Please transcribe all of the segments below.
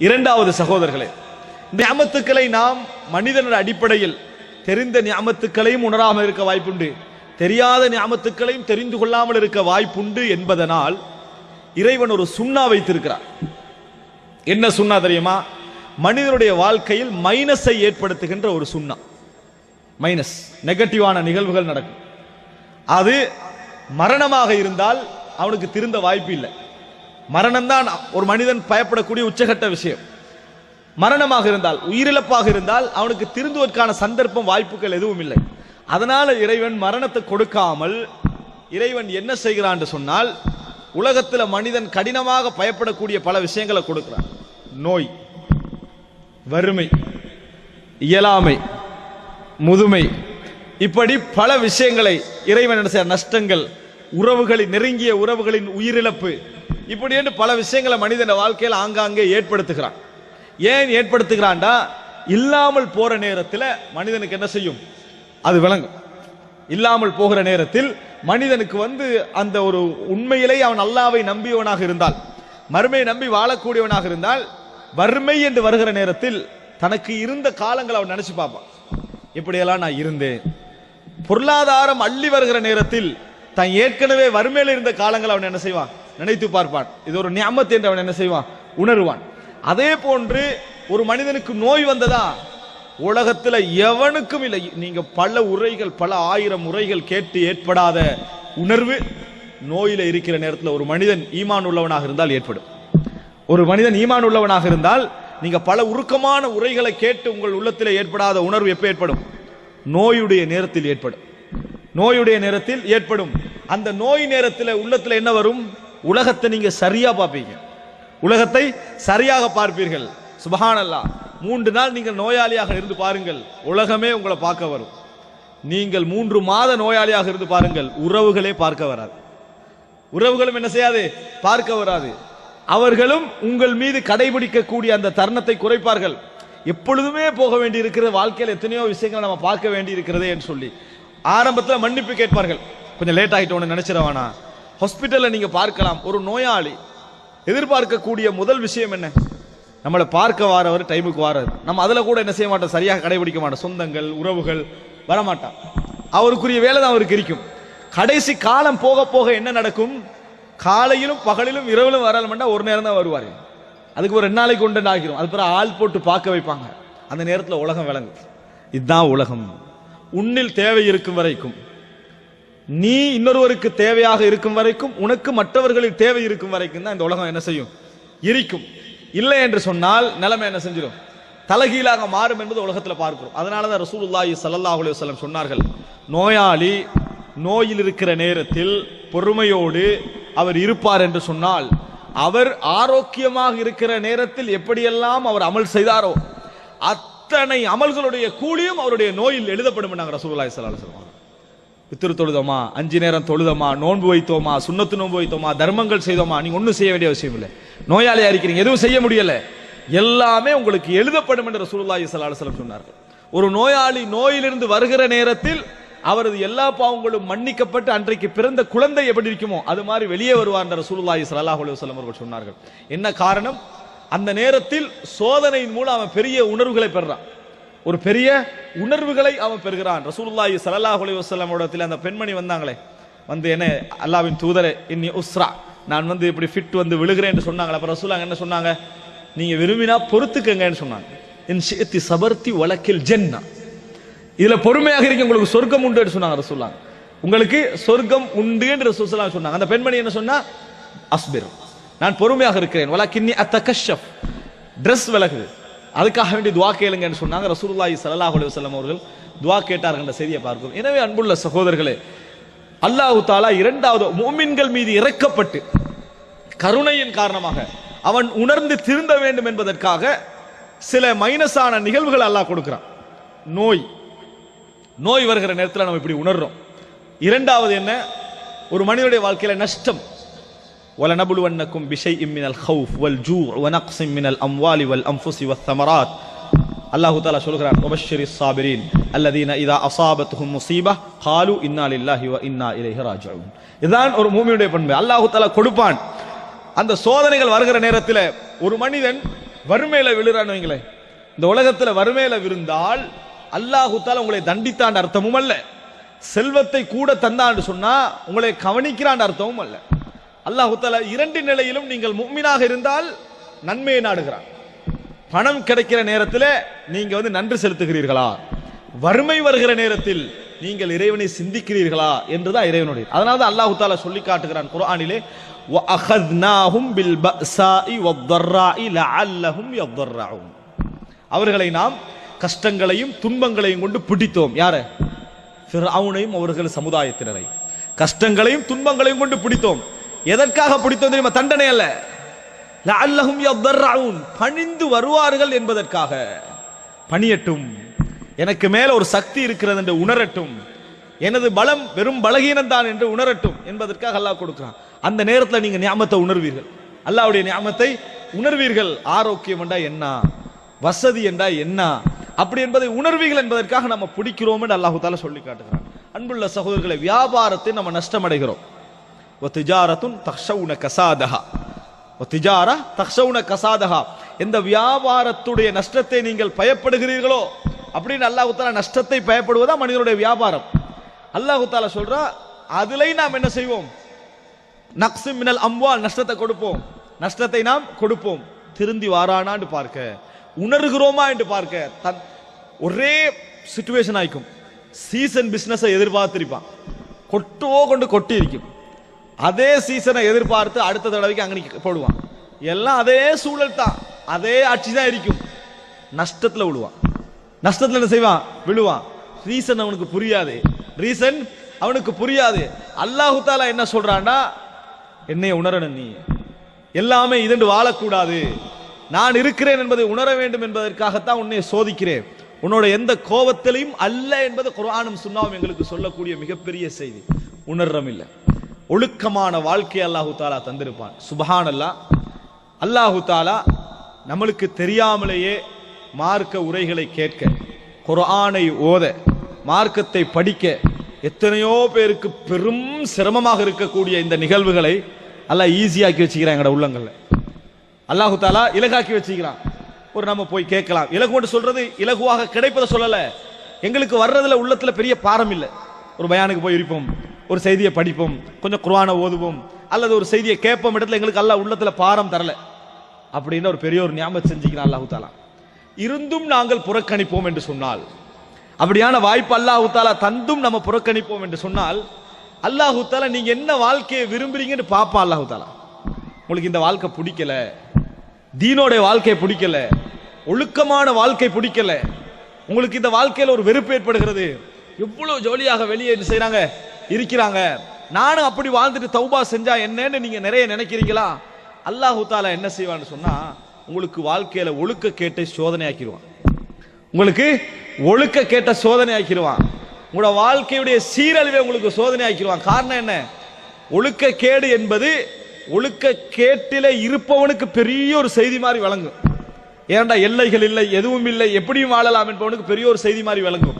இரண்டாவது சகோதரர்களே, நியமத்துக்களை நாம் மனிதனுடைய அடிப்படையில் தெரிந்த நியமத்துக்களையும் உணராமல் இருக்க வாய்ப்புண்டு, தெரியாத நியமத்துக்களையும் தெரிந்து கொள்ளாமல் இருக்க வாய்ப்புண்டு என்பதனால் இறைவன் ஒரு சுன்னா வைத்திருக்கிறார். என்ன சுன்னா தெரியுமா? மனிதனுடைய வாழ்க்கையில் மைனஸை ஏற்படுத்துகின்ற ஒரு சுன்னா. மைனஸ், நெகட்டிவான நிகழ்வுகள் நடக்கும். அது மரணமாக இருந்தால் அவனுக்கு திருந்த வாய்ப்பு இல்லை. மரணம்தான் ஒரு மனிதன் பயப்படக்கூடிய உச்சகட்ட விஷயம். மரணமாக இருந்தால், உயிரிழப்பாக இருந்தால் அவனுக்கு திருந்துவதற்கான சந்தர்ப்பம், வாய்ப்புகள் எதுவும் இல்லை. அதனால இறைவன் மரணத்தை கொடுக்காமல் இறைவன் என்ன செய்கிறான் என்று சொன்னால், உலகத்தில் மனிதன் கடினமாக பயப்படக்கூடிய பல விஷயங்களை கொடுக்கிறான். நோய், வறுமை, இயலாமை, முதுமை, இப்படி பல விஷயங்களை இறைவன் என்ன செய்ய, நஷ்டங்கள், உறவுகளின், நெருங்கிய உறவுகளின் உயிரிழப்பு, இப்படி என்று பல விஷயங்களை மனிதன வாழ்க்கையில் ஆங்காங்கே ஏற்படுத்துகிறான். ஏன் ஏற்படுத்துகிறான்டா, இல்லாமல் போற நேரத்தில் மனிதனுக்கு என்ன செய்யும், அது விளங்கும். இல்லாமல் போகிற நேரத்தில் மனிதனுக்கு அந்த ஒரு உண்மையிலே அவன் அல்லாஹ்வை நம்பியவனாக இருந்தால், மறுமையை நம்பி வாழக்கூடியவனாக இருந்தால், வறுமை என்று வருகிற நேரத்தில் தனக்கு இருந்த காலங்களை அவன் நினைச்சு பார்ப்பான். இப்படியெல்லாம் நான் இருந்தேன். பொருளாதாரம் அள்ளி வருகிற நேரத்தில் தான் ஏற்கனவே வறுமையில் இருந்த காலங்களை அவன் என்ன செய்வான், நினைத்து பார்ப்பான். இது ஒரு நியமத் என்று அவன் என்ன செய்வான், உணர்வான். அதே போன்று ஒரு மனிதனுக்கு நோய் வந்ததா, உலகத்தில் எவனுக்கும் இல்லை. நீங்க பல உரைகள், பல ஆயிரம் உரைகள் கேட்டு ஏற்படாத உணர்வு நோயில இருக்கிற நேரத்தில் ஒரு மனிதன் ஈமான் உள்ளவனாக இருந்தால் ஏற்படும். ஒரு மனிதன் ஈமான் உள்ளவனாக இருந்தால் நீங்க பல உருக்கமான உரைகளை கேட்டு உங்கள் உள்ளத்தில் ஏற்படாத உணர்வு எப்ப ஏற்படும், நோயுடைய நேரத்தில் ஏற்படும். நோயுடைய நேரத்தில் ஏற்படும். அந்த நோய் நேரத்தில் உள்ளத்தில் என்ன வரும், உலகத்தை நீங்க சரியா பார்ப்பீங்க, உலகத்தை சரியாக பார்ப்பீர்கள். சுபஹானல்லாஹ், 3 நாள் நீங்கள் நோயாளியாக இருந்து பாருங்கள், உலகமே உங்களை பார்க்க வரும். நீங்கள் 3 மாத நோயாளியாக இருந்து பாருங்கள், உறவுகளே பார்க்க வராது. உறவுகளும் என்ன செய்யாது, பார்க்க வராது. அவர்களும் உங்கள் மீது கடைபிடிக்கக்கூடிய அந்த தருணத்தை குறைப்பார்கள். எப்பொழுதுமே போக வேண்டி இருக்கிற வாழ்க்கையில் எத்தனையோ விஷயங்களை நம்ம பார்க்க வேண்டி இருக்கிறதே என்று சொல்லி ஆரம்பத்தில் மன்னிப்பு கேட்பார்கள். கொஞ்சம் லேட் ஆகிட்டோன்னு நினைச்சிடவானா. ஹாஸ்பிட்டலில் நீங்க பார்க்கலாம், ஒரு நோயாளி எதிர்பார்க்கக்கூடிய முதல் விஷயம் என்ன, நம்மளை பார்க்க வாரவர் டைமுக்கு வாரது. நம்ம அதில் கூட என்ன செய்ய மாட்டோம், சரியாக கடைபிடிக்க மாட்டோம். சொந்தங்கள், உறவுகள் வரமாட்டான். அவருக்குரிய வேலை தான் அவருக்கு இருக்கும். கடைசி காலம் போக போக என்ன நடக்கும், காலையிலும் பகலிலும் இரவிலும் வரலமெண்டா ஒரு நேரம் தான் வருவார். அதுக்கு ஒரு 2 நாளைக்கு கொண்டு ஆகிரும். அது பிறகு ஆள் போட்டு பார்க்க வைப்பாங்க. அந்த நேரத்தில் உலகம் விளங்கும். இதுதான் உலகம். உன்னில் தேவை இருக்கும் வரைக்கும், நீ இன்னொருவருக்கு தேவையாக இருக்கும் வரைக்கும், உனக்கு மற்றவர்களின் தேவை இருக்கும் வரைக்கும் தான் இந்த உலகம் என்ன செய்யும், இருக்கும். இல்லை என்று சொன்னால் நிலைமை என்ன செஞ்சிடும், தலகீழாக மாறும் என்பது உலகத்தில் பார்க்கிறோம். அதனாலதான் ரசூலுல்லாஹி ஸல்லல்லாஹு அலைஹி வஸல்லம் சொன்னார்கள், நோயாளி நோயில் இருக்கிற நேரத்தில் பொறுமையோடு அவர் இருப்பார் என்று சொன்னால், அவர் ஆரோக்கியமாக இருக்கிற நேரத்தில் எப்படியெல்லாம் அவர் அமல் செய்தாரோ அத்தனை அமல்களுடைய கூலியும் அவருடைய நோயில் எழுதப்படும் என்றாங்க ரசூலுல்லாஹி ஸல்லல்லாஹு அலைஹி வஸல்லம். வித்திரு தொழுதோமா, 5 நேரம் தொழுதோமா, நோன்பு வைத்தோமா, சுன்னத்து நோன்பு வைத்தோமா, தர்மங்கள் செய்தோமா, நீங்க ஒன்றும் செய்ய வேண்டிய அவசியம் இல்லை. நோயாளியா இருக்கிறீங்க, எதுவும் செய்ய முடியல, எல்லாமே உங்களுக்கு எழுதப்படும் என்று ரசூலுல்லாஹி ஸல்லல்லாஹு அலைஹி வஸல்லம் சொன்னார்கள். ஒரு நோயாளி நோயிலிருந்து வருகிற நேரத்தில் அவரது எல்லா பாவங்களும் மன்னிக்கப்பட்டு அன்றைக்கு பிறந்த குழந்தை எப்படி இருக்குமோ அது மாதிரி வெளியே வருவார் என்று ரசூலுல்லாஹி ஸல்லல்லாஹு அலைஹி வஸல்லம் அவர்கள் சொன்னார்கள். என்ன காரணம், அந்த நேரத்தில் சோதனையின் மூலம் அவன் பெரிய உணர்வுகளை பெறான், ஒரு பெரிய உணர்வுகளை அவன் பெறுகிறான். ரசூலுல்லாஹி ஸல்லல்லாஹு அலைஹி வஸல்லம் இடத்தில் அந்த பெண்மணி வந்தாங்களே, என்ன அல்லாஹ்வின் தூதரே, இன்னி உஸ்ரா, நான் இப்படி ஃபிட் விழுகிறேன் என்று சொன்னாங்களே. அப்ப ரசூலுல்லாஹ் என்ன சொன்னாங்க, நீங்க விரும்பினா பொறுத்துக்கங்கன்னு சொன்னாங்க. இன் ஷிஅத்தி சபர்தி வலக்கில் ஜன்னா, இதுல பொறுமையாக இருக்க உங்களுக்கு சொர்க்கம் உண்டு என்று சொன்னாங்க ரசூலுல்லாஹ். உங்களுக்கு சொர்க்கம் உண்டு என்று ரசூலுல்லாஹ் சொன்னாங்க. அந்த பெண்மணி என்ன சொன்னா, அஸ்பிர், நான் பொறுமையாக இருக்கிறேன், வலக்கின்னி அத்தகஷஃப், Dress விலகுது, அதுக்காக வேண்டி துவா கேளுங்கன்னு சொன்னாங்க. ரசூலுல்லாஹி ஸல்லல்லாஹு அலைஹி வஸல்லம் அவர்கள் துவா கேட்டார்கள் என்ற செய்தியை பார்க்கிறோம். எனவே அன்புள்ள சகோதரர்களே, அல்லாஹ் தஆலா இரண்டாவது முஃமின்கள் மீது இறக்கப்பட்டு கருணையின் காரணமாக அவன் உணர்ந்து திருந்த வேண்டும் என்பதற்காக சில மைனஸான நிகழ்வுகள் அல்லாஹ் கொடுக்கிறான். நோய் வருகிற நேரத்தில் நம்ம இப்படி உணர்றோம். இரண்டாவது என்ன, ஒரு மனிதனுடைய வாழ்க்கையில நஷ்டம். وَلَنَبْلُوَنَّكُمْ بِشَيْءٍ مِّنَ الْخَوْفِ وَالْجُوعِ وَنَقْصٍ مِّنَ الْأَمْوَالِ وَالْأَنفُسِ وَالثَّمَرَاتِ. அல்லாஹ் தஆலா சொல்கிறான், وَبَشِّرِ الصَّابِرِينَ الَّذِينَ إِذَا أَصَابَتْهُمْ مُصِيبَةٌ قَالُوا إِنَّا لِلَّهِ وَإِنَّا إِلَيْهِ راجعون. இதுதான் ஒரு மூமினுடைய பண்பு. அல்லாஹ் தஆலா கொடுப்பான். அந்த சோதனைகள் வருகிற நேரத்தில் ஒரு மனிதன் வறுமையில விழுறான்னு வைங்களேன், இந்த உலகத்துல வறுமையில விழுந்தால் அல்லாஹு தஆலா உங்களை தண்டித்தான் அர்த்தமும் அல்ல, செல்வத்தை கூட தந்தான்னு சொன்னா உங்களை கவனிக்கிறான் அர்த்தமும் அல்ல. அல்லாஹு தஆலா இரண்டு நிலையிலும் நீங்கள் முஃமினாக இருந்தால் நன்மையை நாடுகிறான். பணம் கிடைக்கிற நேரத்தில் நீங்க நன்றி செலுத்துகிறீர்களா, வறுமை வருகிற நேரத்தில் நீங்கள் இறைவனை சிந்திக்கிறீர்களா என்றுதான் இறைவனுடைய. அதனால்தான் அல்லாஹு தஆலா சொல்லி காட்டுகிறான் குர்ஆனிலே, வஅഖذناهم بالبأساء والضراء لعلهم يضرعون. அவர்களை நாம் கஷ்டங்களையும் துன்பங்களையும் கொண்டு பிடித்தோம். யார? ஃபிர்அவுனையும் அவர்கள் சமுதாயத்தினரை கஷ்டங்களையும் துன்பங்களையும் கொண்டு பிடித்தோம். எதற்காக பிடித்தோம் தெரியுமா? தண்டனை அல்ல. லஅல்லஹும் யضرعون, பணிந்து வருவார்கள் என்பதற்காக. பணியட்டும், எனக்கு மேல ஒரு சக்தி இருக்கிறது என்று உணரட்டும், எனது பலம் வெறும் பலகீனம் தான் என்று உணரட்டும் என்பதற்காக அல்லாஹ் கொடுக்கிறான். அந்த நேரத்தில் நீங்க நியாமத்தை உணர்வீர்கள், அல்லாஹ்வுடைய நியாமத்தை உணர்வீர்கள். ஆரோக்கியம் என்றா என்ன, வசதி என்றா என்ன, அப்படி என்பதை உணர்வீர்கள் என்பதற்காக நம்ம பிடிக்கிறோம் என்று அல்லாஹ் தஆலா சொல்லி காட்டுகிறான். அன்புள்ள சகோதரர்களை, வியாபாரத்தை நம்ம நஷ்டம் அடைகிறோம். வதிஜாரத்துன் தக்ஷவுன கசாதஹா, வதிஜாரா தக்ஷவுன கசாதஹா, இந்த வியாபாரத்துடைய நஷ்டத்தை நீங்கள் பயப்படுகிறீர்களோ அப்படின்னு அல்லாஹ் தஆலா நஷ்டத்தை பயப்படுவதா மனிதனுடைய வியாபாரம். அல்லாஹ் தஆலா சொல்றா, அதிலே நாம் என்ன செய்வோம்? நக்ஸு மினல் அம்வால், நஷ்டத்தை கொடுப்போம், நஷ்டத்தை நாம் கொடுப்போம். திருந்தி வாரானான்னு பார்க்க, உணர்கிறோமா என்று பார்க்க. ஒரே சிச்சுவேஷன் ஆயிக்கும். சீசன் பிசினஸை எதிர்பார்த்திருப்பான், கொண்டு கொட்டி இருக்கும். அதே சீசனை எதிர்பார்த்து அடுத்த தடவைக்கு அங்கே போடுவான். எல்லாம் அதே சூழல் தான், அதே ஆட்சி தான் இருக்கும். நஷ்டத்தில் விழுவான். நஷ்டத்தில் என்ன செய்வான்? விழுவான். ரீசன் அவனுக்கு புரியாது, ரீசன் அவனுக்கு புரியாது. அல்லாஹு தஆலா என்ன சொல்றான்னா, என்னை உணரணும், நீ எல்லாமே இதென்று வாழக்கூடாது, நான் இருக்கிறேன் என்பதை உணர வேண்டும் என்பதற்காகத்தான் உன்னை சோதிக்கிறேன். உன்னோட எந்த கோபத்திலையும் அல்ல என்பது குர்ஆனும் சுன்னாவும் எங்களுக்கு சொல்லக்கூடிய மிகப்பெரிய செய்தி. உணர்றம் இல்லை, ஒழுக்கமான வாழ்க்கையை அல்லாஹு தஆலா தந்திருப்பான். சுப்ஹானல்லாஹ். அல்லாஹு தஆலா நம்மளுக்கு தெரியாமலேயே மார்க்க உரைகளை கேட்க, குர்ஆனை ஓத, மார்க்கத்தை படிக்க எத்தனையோ பேருக்கு பெரும் சிரமமாக இருக்கக்கூடிய இந்த நிகழ்வுகளை அல்லாஹ் ஈஸியாக்கி வச்சுக்கிறான். எங்களோட உள்ளங்கள்ல அல்லாஹு தஆலா இலகாக்கி வச்சுக்கிறான். ஒரு நம்ம போய் கேட்கலாம். இலகுன்னு சொல்றது இலகுவாக கிடைப்பதை சொல்லல, எங்களுக்கு வர்றதுல உள்ளத்துல பெரிய பாரம் இல்லை. ஒரு பயானுக்கு போய் இருப்போம், ஒரு செய்தியை படிப்போம், கொஞ்சம் குர்ஆனை ஓதுவோம், அல்லது ஒரு செய்தியை கேட்போம், இடத்துல எங்களுக்கு அல்லாஹ் உள்ளத்துல பாரம் தரல அப்படின்னு ஒரு பெரிய ஒரு நியாமத் செஞ்சுக்கிறான் அல்லாஹு தஆலா. இருந்தும் நாங்கள் புறக்கணிப்போம் என்று சொன்னால், அப்படியான வாய்ப்பு அல்லாஹு தஆலா தந்தும் நம்ம புறக்கணிப்போம் என்று சொன்னால், அல்லாஹு தஆலா நீங்க என்ன வாழ்க்கையை விரும்புறீங்கன்னு பாப்பா. அல்லாஹு தஆலா உங்களுக்கு இந்த வாழ்க்கை பிடிக்கல, தீனோட வாழ்க்கை பிடிக்கல, ஒழுக்கமான வாழ்க்கை பிடிக்கல, உங்களுக்கு இந்த வாழ்க்கையில் ஒரு வெறுப்பு ஏற்படுகிறது, எவ்வளவு ஜோலியாக வெளியே செய்யறாங்க இருக்கிறாங்க, நானும் அப்படி வாழ்ந்துட்டு தௌபா செஞ்சா என்னன்னு நீங்க நிறைய நினைக்கிறீங்களா? அல்லாஹு தஆலா என்ன செய்வான்னு சொன்னா, உங்களுக்கு வாழ்க்கையில ஒழுக்க கேட்ட சோதனை ஆக்கிடுவான். உங்களுக்கு ஒழுக்க கேட்ட சோதனை ஆக்கிடுவான். உங்களோட வாழ்க்கையுடைய சீரழிவை உங்களுக்கு சோதனை ஆக்கிடுவான். காரணம் என்ன? ஒழுக்க கேடு என்பது ஒழுக்க கேட்டில இருப்பவனுக்கு பெரிய ஒரு செய்தி மாதிரி விளங்கும். ஏன்டா எல்லைகள் இல்லை, எதுவும் இல்லை, எப்படியும் வாழலாம் என்பவனுக்கு பெரிய ஒரு செய்தி மாதிரி விளங்கும்.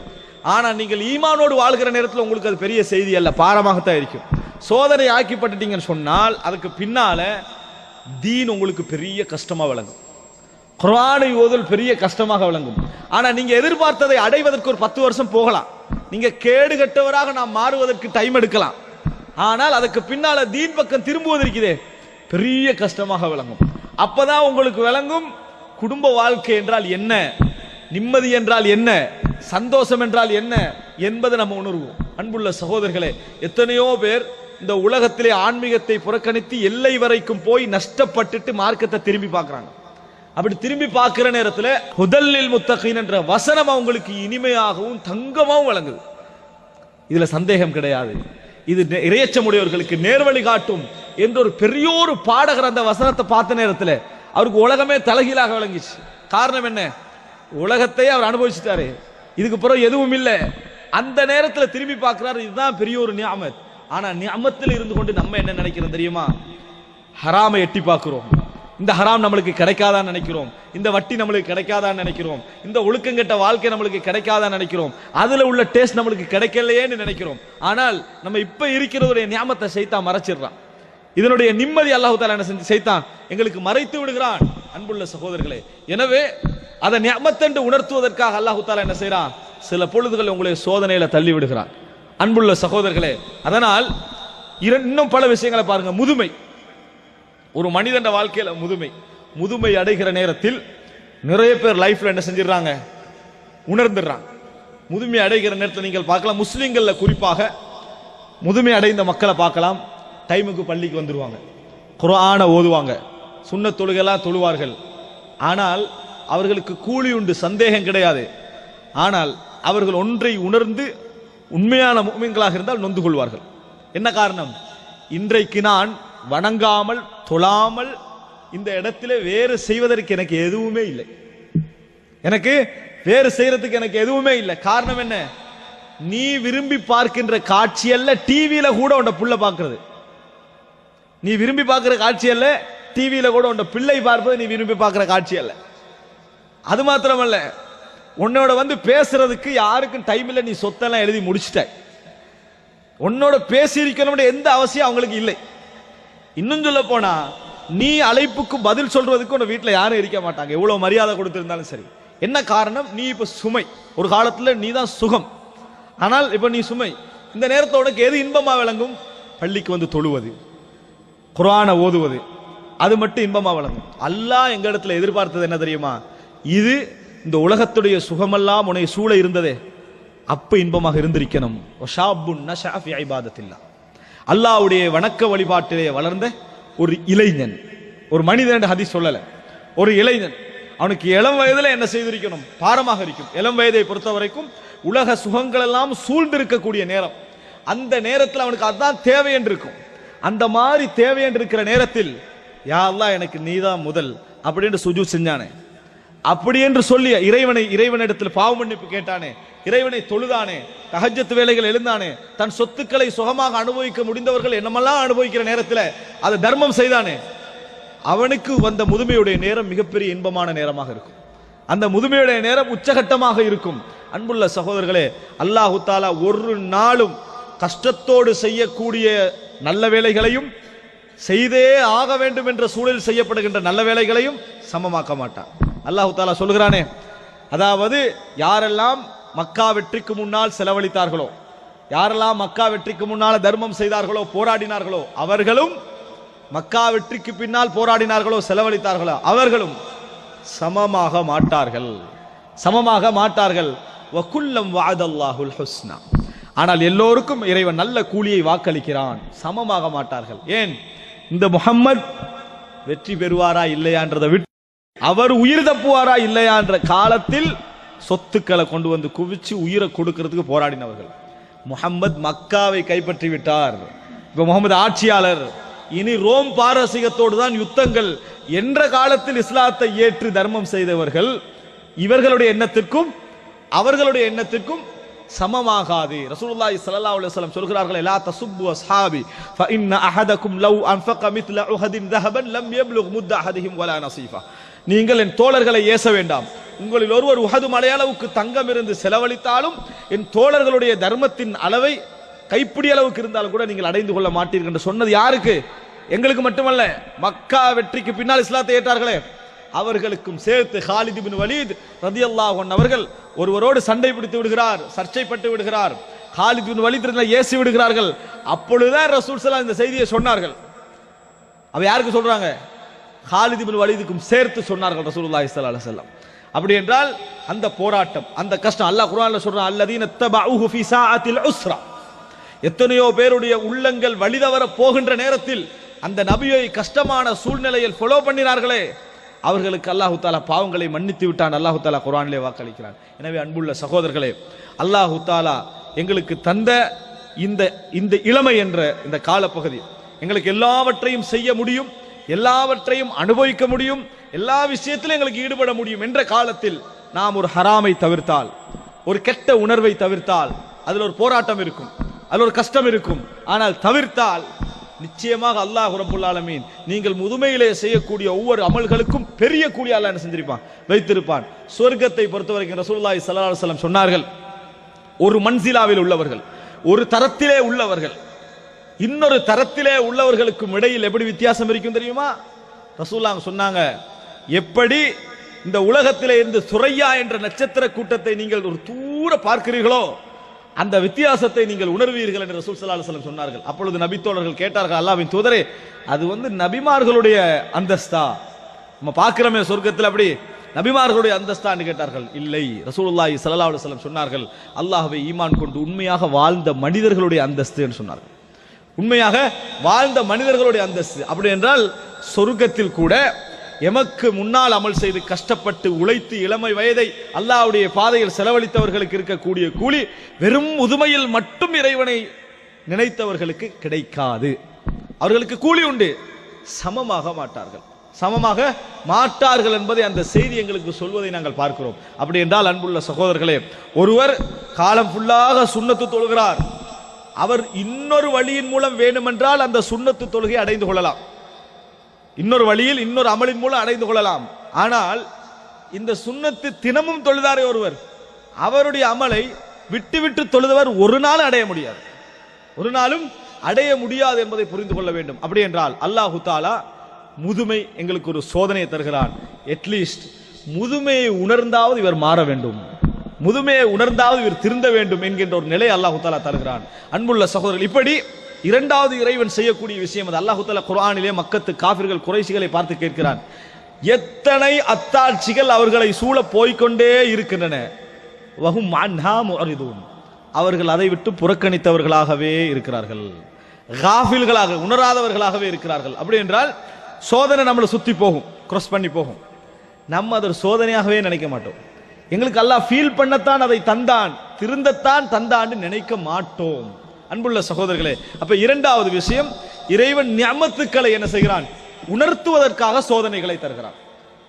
ஆனா நீங்கள் ஈமானோடு வாழ்கிற நேரத்தில் உங்களுக்கு அது பெரிய செய்தி அல்ல, பாரமாகத்தான் இருக்கும். சோதனை ஆக்கிப்பட்டுட்டீங்கன்னு சொன்னால் அதுக்கு பின்னால தீன் உங்களுக்கு பெரிய கஷ்டமா விளங்கும். குர்ஆனை ஓதல் பெரிய கஷ்டமாக விளங்கும். ஆனா நீங்க எதிர்பார்த்ததை அடைவதற்கு ஒரு 10 வருஷம் போகலாம். நீங்க கேடு கட்டவராக நாம் மாறுவதற்கு டைம் எடுக்கலாம். ஆனால் அதுக்கு பின்னால தீன் பக்கம் திரும்புவதற்குதே பெரிய கஷ்டமாக விளங்கும். அப்பதான் உங்களுக்கு விளங்கும் குடும்ப வாழ்க்கை என்றால் என்ன, நிம்மதி என்றால் என்ன, சந்தோஷம் என்றால் என்ன என்பதை நம்ம உணர்வோம். அன்புள்ள சகோதரர்களே, எத்தனையோ பேர் இந்த உலகத்திலே ஆன்மீகத்தை புறக்கணித்து எல்லை வரைக்கும் போய் நஷ்டப்பட்டுட்டு மார்க்கத்தை திரும்பி பார்க்கறாங்க. அப்படி திரும்பி பார்க்கிற நேரத்தில் ஹுதல்லில் முத்தகீன் என்ற வசனம் அவங்களுக்கு இனிமையாகவும் தங்கமாகவும் வழங்குது. இதுல சந்தேகம் கிடையாது. இது இறையச்சமுடையவர்களுக்கு நேர்வழி காட்டும் என்ற ஒரு பெரிய ஒரு பாடகர் அந்த வசனத்தை பார்த்த நேரத்தில் அவருக்கு உலகமே தலைகீழாக விளங்கிச்சு. காரணம் என்ன? உலகத்தை அவர் அனுபவிச்சுட்டாரு, இதுக்கு பிறகு எதுவும் இல்லை. அந்த நேரத்தில் திரும்பி பார்க்கிறாரு. இதுதான் பெரிய ஒரு நியாமத். ஆனா நியாமத்தில் இருந்து கொண்டு நம்ம என்ன நினைக்கிறோம் தெரியுமா? ஹராமை எட்டி பார்க்கிறோம். இந்த ஹராம் நம்மளுக்கு கிடைக்காதான்னு நினைக்கிறோம், இந்த வட்டி நம்மளுக்கு கிடைக்காதான்னு நினைக்கிறோம், இந்த ஒழுக்கங்கெட்ட வாழ்க்கை நம்மளுக்கு கிடைக்காதான்னு நினைக்கிறோம், அதுல உள்ள டேஸ்ட் நம்மளுக்கு கிடைக்கலையேன்னு நினைக்கிறோம். ஆனால் நம்ம இப்ப இருக்கிறதுடைய நியாமத்தை சைத்தான் மறைச்சிடுறான். இதனுடைய நிம்மதி அல்லாஹ் தஆலா என்ன செஞ்சு சைத்தான் எங்களுக்கு மறைத்து விடுகிறான். அன்புள்ள சகோதரர்களே, எனவே அதை நிஅமத் உணர்த்துவதற்காக அல்லாஹ் தஆலா என்ன செய்றான்? சில பொழுதுகள் உங்களை சோதனையில தள்ளி விடுகிறான். அன்புள்ள சகோதரர்களே, அதனால் இன்னும் பல விஷயங்களை பாருங்க. முதுமை, ஒரு மனிதன் வாழ்க்கையில முதுமை அடைகிற நேரத்தில் நிறைய பேர் லைஃப்ல என்ன செஞ்சிடறாங்க? உணர்ந்துடுறாங்க. முதுமை அடைகிற நேரத்தில் நீங்கள் பார்க்கலாம், முஸ்லிம்கள்ல குறிப்பாக முதுமை அடைந்த மக்களை பார்க்கலாம். டைமுக்கு பள்ளிக்கு வந்துருவாங்க, குர்ஆனை ஓதுவாங்க, சுன்னத் தொழுகைலாம் தொழுவார்கள். ஆனால் அவர்களுக்கு கூலி உண்டு, சந்தேகம் கிடையாது. ஆனால் அவர்கள் ஒன்றை உணர்ந்து உண்மையான முஃமின்களாக இருந்தால் நொந்து கொள்வார்கள். என்ன காரணம்? இன்றைக்கு நான் வணங்காமல் தொழாமல் இந்த இடத்திலே வேறு செய்வதற்கு எனக்கு எதுவுமே இல்லை, எனக்கு வேறு செய்யறதுக்கு எனக்கு எதுவுமே இல்லை. காரணம் என்ன? நீ விரும்பி பார்க்கின்ற காட்சி அல்ல டிவியில கூட உன்னை புள்ள பார்க்கிறது. நீ விரும்பி பார்க்கிற காட்சி அல்ல டிவியில கூட உன்னை பிள்ளை பார்ப்பது நீ விரும்பி பார்க்கிற காட்சி அல்ல. அது மாத்திரமல்ல, உன்னோட வந்து பேசுறதுக்கு யாருக்கும் டைம் இல்லை. நீ சொத்தெல்லாம் எழுதி முடிச்சிட்ட, உன்னோட பேசியிருக்கணும்னு எந்த அவசியம் அவங்களுக்கு இல்லை. இன்னும் சொல்ல போனா, நீ அழைப்புக்கு பதில் சொல்றதுக்கு உன் வீட்டில் யாரும் இருக்க மாட்டாங்க, எவ்வளவு மரியாதை கொடுத்திருந்தாலும் சரி. என்ன காரணம்? நீ இப்ப சுமை. ஒரு காலத்துல நீ தான் சுகம், ஆனால் இப்ப நீ சுமை. இந்த நேரத்தோட எது இன்பமா விளங்கும்? பள்ளிக்கு வந்து தொழுவது, குர்ஆனை ஓதுவது, அது மட்டும் இன்பமா விளங்கும். அல்லாஹ் எங்க இடத்துல எதிர்பார்த்தது என்ன தெரியுமா? இது இந்த உலகத்துடைய சுகமெல்லாம் உன்னை சூழ இருந்ததே, அப்ப இன்பமாக இருந்திருக்கணும். அல்லாஹ்வுடைய வணக்க வழிபாட்டிலே வளர்ந்த ஒரு இளைஞன், ஒரு மனிதன் ஹதீஸ் சொல்லல, ஒரு இளைஞன். அவனுக்கு இளம் வயதுல என்ன செய்திருக்கணும்? பாரமாக இருக்கும். இளம் வயதை பொறுத்த வரைக்கும் உலக சுகங்கள் எல்லாம் சூழ்ந்திருக்கக்கூடிய நேரம். அந்த நேரத்தில் அவனுக்கு அதான் தேவை என்று இருக்கும். அந்த மாதிரி தேவை என்று இருக்கிற நேரத்தில், யா அல்லாஹ் எனக்கு நீதான் முதல் அப்படின்னு சுஜூத் செஞ்சானே, அப்படி என்று சொல்லி இறைவனிடத்தில் பாவ மன்னிப்பு கேட்டானே, இறைவனை தொழுதானே, தஹஜ்ஜத் வேளைகள் எழுந்தானே, தன் சொத்துக்களை சுகமாக அனுபவிக்க முடிந்தவர்கள் என்னமெல்லாம் அனுபவிக்கிற நேரத்தில் அது தர்மம் செய்தானே, அவனுக்கு வந்த முதுமையுடைய நேரம் மிகப்பெரிய இன்பமான நேரமாக இருக்கும். அந்த முதுமையுடைய நேரம் உச்சகட்டமாக இருக்கும். அன்புள்ள சகோதரர்களே, அல்லாஹு தஆலா ஒரு நாளும் கஷ்டத்தோடு செய்யக்கூடிய நல்ல வேலைகளையும் செய்தே ஆக வேண்டும் என்ற சூழலில் செய்யப்படுகின்ற நல்ல வேலைகளையும் சமமாக்க மாட்டான். அல்லாஹு தஆலா சொல்கிறானே, அதாவது யாரெல்லாம் மக்கா வெற்றிக்கு முன்னால் செலவழித்தார்களோ, யாரெல்லாம் மக்கா வெற்றிக்கு முன்னால் தர்மம் செய்தார்களோ, போராடினார்களோ, அவர்களும் மக்கா வெற்றிக்கு பின்னால் போராடினார்களோ, செலவழித்தார்களோ, அவர்களும் சமமாக மாட்டார்கள், சமமாக மாட்டார்கள். வகுல்லம் வஅதல்லாஹுல் ஹுஸ்னா, ஆனால் எல்லோருக்கும் இறைவன் நல்ல கூலியை வாக்களிக்கிறான், சமமாக மாட்டார்கள். ஏன்? இந்த முஹம்மத் வெற்றி பெறுவாரா இல்லையான்றதை விட்டு, அவர் உயிர் தப்புவாரா இல்லையா என்ற காலத்தில் சொத்துக்களை கொண்டு வந்து குவிச்சு உயிரை கொடுக்கிறதுக்கு போராடினவர்கள். முஹம்மத் மக்காவை கைப்பற்றி விட்டார், இப்ப முகமது ஆட்சியாளர், இனி ரோம் பாரசீகத்தோடு தான் யுத்தங்கள் என்ற காலத்தில் இஸ்லாத்தை ஏற்று தர்மம் செய்தவர்கள் இவர்களுடைய எண்ணத்திற்கும் அவர்களுடைய எண்ணத்திற்கும் சமமாகாது. ரசூலுல்லாஹி ஸல்லல்லாஹு அலைஹி வஸல்லம் சொல்கிறார்கள், லா தசுப்பு அஸ்ஹாபி ஃபஇன்ன அஹதகும் லவ் அன்ஃபக மித்ல உஹதின் ذهبا லம் யப்லுக் முத்த அஹதிஹிம் வலா நஸீஃபா. நீங்கள் என் தோழர்களை ஏச வேண்டாம். உங்களில் ஒருவர் உஹது மலையளவுக்கு தங்கம் இருந்து செலவழித்தாலும் என் தோழர்களுடைய தர்மத்தின் அளவை கைப்பிடி அளவுக்கு இருந்தாலும் கூட நீங்கள் அடைந்து கொள்ள மாட்டீர்கள் என்று சொன்னது யாருக்கு? எங்களுக்கு மட்டுமல்ல, மக்கா வெற்றிக்கு பின்னால் இஸ்லாத்தை ஏற்றார்களே அவர்களுக்கும் சேர்த்து. காலித் இப்னு வலீத் ரலியல்லாஹு அன்ஹு அவர்கள் ஒருவரோடு சண்டை பிடித்து விடுகிறார், சர்ச்சைப்பட்டு விடுகிறார். காலித் இப்னு வலீத் ஏசி விடுகிறார்கள். அப்பொழுதுதான் ரசூல் ஸல்லல்லாஹு இந்த செய்தியை சொன்னார்கள். அவ யாருக்கு சொல்றாங்க? காலித் இப்னு வலீதுக்கும் சேர்த்து சொன்னார்கள் ரசூலுல்லாஹி ஸல்லல்லாஹு அலைஹி வஸல்லம். அப்படி என்றால் அந்த போராட்டம், அந்த கஷ்டம், அல்லாஹ் குர்ஆன்ல சொல்றான், அல்லதீன தபஊஹு ஃபீ ஸாஅத்தில் உஸ்ரா. எத்தனையோ பேருடைய உள்ளங்கள் வழிதவர போகின்ற நேரத்தில் அந்த நபியை கஷ்டமான சூழ்நிலையில் ஃபாலோ பண்ணினார்களே, அவர்களுக்கு அல்லாஹு தஆலா பாவங்களை மன்னித்து விட்டான். அல்லாஹு தஆலா குர்ஆனிலே வாக்களிக்கிறான். எனவே அன்புள்ள சகோதரர்களே, அல்லாஹு தஆலா எங்களுக்கு தந்த இந்த இளமை என்ற இந்த காலப்பகுதி எங்களுக்கு எல்லாவற்றையும் செய்ய முடியும், எல்லாவற்றையும் அனுபவிக்க முடியும், எல்லா விஷயத்திலும் எங்களுக்கு ஈடுபட முடியும் என்ற காலத்தில் நாம் ஒரு ஹராமை தவிர்த்தால், ஒரு கெட்ட உணர்வை தவிர்த்தால், அதில் ஒரு போராட்டம் இருக்கும், அதில் ஒரு கஷ்டம் இருக்கும். ஆனால் தவிர்த்தால் நிச்சயமாக அல்லாஹ் ரப்புல் ஆலமீன் நீங்கள் முதுமையிலே செய்யக்கூடிய ஒவ்வொரு அமல்களுக்கும் பெரிய கூலி அல்லாஹ் என்ன செஞ்சிருப்பான், வைத்திருப்பான். சொர்க்கத்தை பொறுத்தவரைக்கும் ரசூலுல்லாஹி ஸல்லல்லாஹு அலைஹி வஸல்லம் சொன்னார்கள், ஒரு மன்சிலாவில் உள்ளவர்கள், ஒரு தரத்திலே உள்ளவர்கள் இன்னொரு தரத்திலே உள்ளவர்களுக்கும் இடையில் எப்படி வித்தியாசம் இருக்கும் தெரியுமா? ரசூலுல்லாஹ் சொன்னாங்க, எப்படி இந்த உலகத்திலே இருந்து சுரையா என்ற நட்சத்திர கூட்டத்தை நீங்கள் ஒரு தூர பார்க்கிறீர்களோ அந்த வித்தியாசத்தை நீங்கள் உணர்வீர்கள் என்று ரசூல் ஸல்லல்லாஹு அலைஹி வஸல்லம் சொன்னார்கள். அப்பொழுது நபித்தோழர்கள் கேட்டார்கள், அல்லாஹ்வின் தூதரே, அது நபிமார்களுடைய அந்தஸ்தா? நம்ம பார்க்கிறோமே சொர்க்கத்தில், அப்படி நபிமார்களுடைய அந்தஸ்தான்னு கேட்டார்கள். இல்லை, ரசூலுல்லாஹி ஸல்லல்லாஹு அலைஹி வஸல்லம் சொன்னார்கள், அல்லாஹ்வை ஈமான் கொண்டு உண்மையாக வாழ்ந்த மனிதர்களுடைய அந்தஸ்து என்று சொன்னார்கள். உண்மையாக வாழ்ந்த மனிதர்களுடைய அந்தஸ்து. அப்படி என்றால் சொர்க்கத்தில் கூட எமக்கு முன்னால் அமல் செய்து கஷ்டப்பட்டு உழைத்து இளமை வயதை அல்லாஹ்வுடைய பாதையில் செலவழித்தவர்களுக்கு இருக்கக்கூடிய கூலி வெறும் முதுமையில் மட்டும் இறைவனை நினைத்தவர்களுக்கு கிடைக்காது. அவர்களுக்கு கூலி உண்டு, சமமாக மாட்டார்கள் என்பதை அந்த செய்தி எங்களுக்கு சொல்வதை நாங்கள் பார்க்கிறோம். அப்படி என்றால் அன்புள்ள சகோதரர்களே, ஒருவர் காலம் ஃபுல்லாக சுன்னத்து தொழுகிறார், அவர் இன்னொரு வழியின் மூலம் வேண்டுமென்றால் அந்த சுன்னத்து தொழுகை அடைந்து கொள்ளலாம், இன்னொரு வழியில் இன்னொரு அமலின் மூலம் அடைந்து கொள்ளலாம். ஆனால் இந்த சுன்னத்து தினமும் தொழுதாரே ஒருவர், அவருடைய அமலை விட்டு விட்டு தொழுதவர் ஒரு நாள் அடைய முடியாது, ஒரு நாளும் அடைய முடியாது என்பதை புரிந்து கொள்ள வேண்டும். அப்படி என்றால் அல்லாஹு தாலா முதுமை எங்களுக்கு ஒரு சோதனையை தருகிறான். அட்லீஸ்ட் முதுமையை உணர்ந்தாவது இவர் மாற வேண்டும், முதுமையை உணர்ந்தாவது இவர் திருந்த வேண்டும் என்கின்ற ஒரு நிலை அல்லாஹு தாலா தருகிறான். அன்புள்ள சகோதரர்கள், இப்படி இரண்டாவது இறைவன் செய்யக்கூடிய விஷயம் அது. அல்லாஹு தஆலா குர்ஆனிலே மக்கத்து காஃபிர்கள் குறைஷிகளை பார்த்து கேட்கிறான், எத்தனை அத்தாட்சிகள் அவர்களை சூழ போய்கொண்டே இருக்கின்றன, வஹும் அன்ஹா முஅரிதுன், அவர்கள் அதை விட்டு புறக்கணித்தவர்களாகவே இருக்கிறார்கள், காஃபில்களாக உணராதவர்களாகவே இருக்கிறார்கள். அப்படி என்றால் சோதனை நம்மளை சுத்தி போகும், கிராஸ் பண்ணி போகும், நம்ம அதை சோதனையாகவே நினைக்க மாட்டோம். எங்களுக்கு அல்லாஹ் ஃபீல் பண்ணத்தான் அதை தந்தான், திருந்தத்தான் தந்தான்னு நினைக்க மாட்டோம். அன்புள்ள சகோதரர்களே, அப்ப இரண்டாவது விஷயம், இறைவன் நிஅமத்துக்களை என்ன செய்கிறான், உணர்த்துவதற்காக சோதனைகளை தருகிறான்.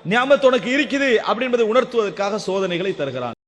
நிஅமத் உனக்கு இருக்குது அப்படி என்பதை உணர்த்துவதற்காக சோதனைகளை தருகிறான்.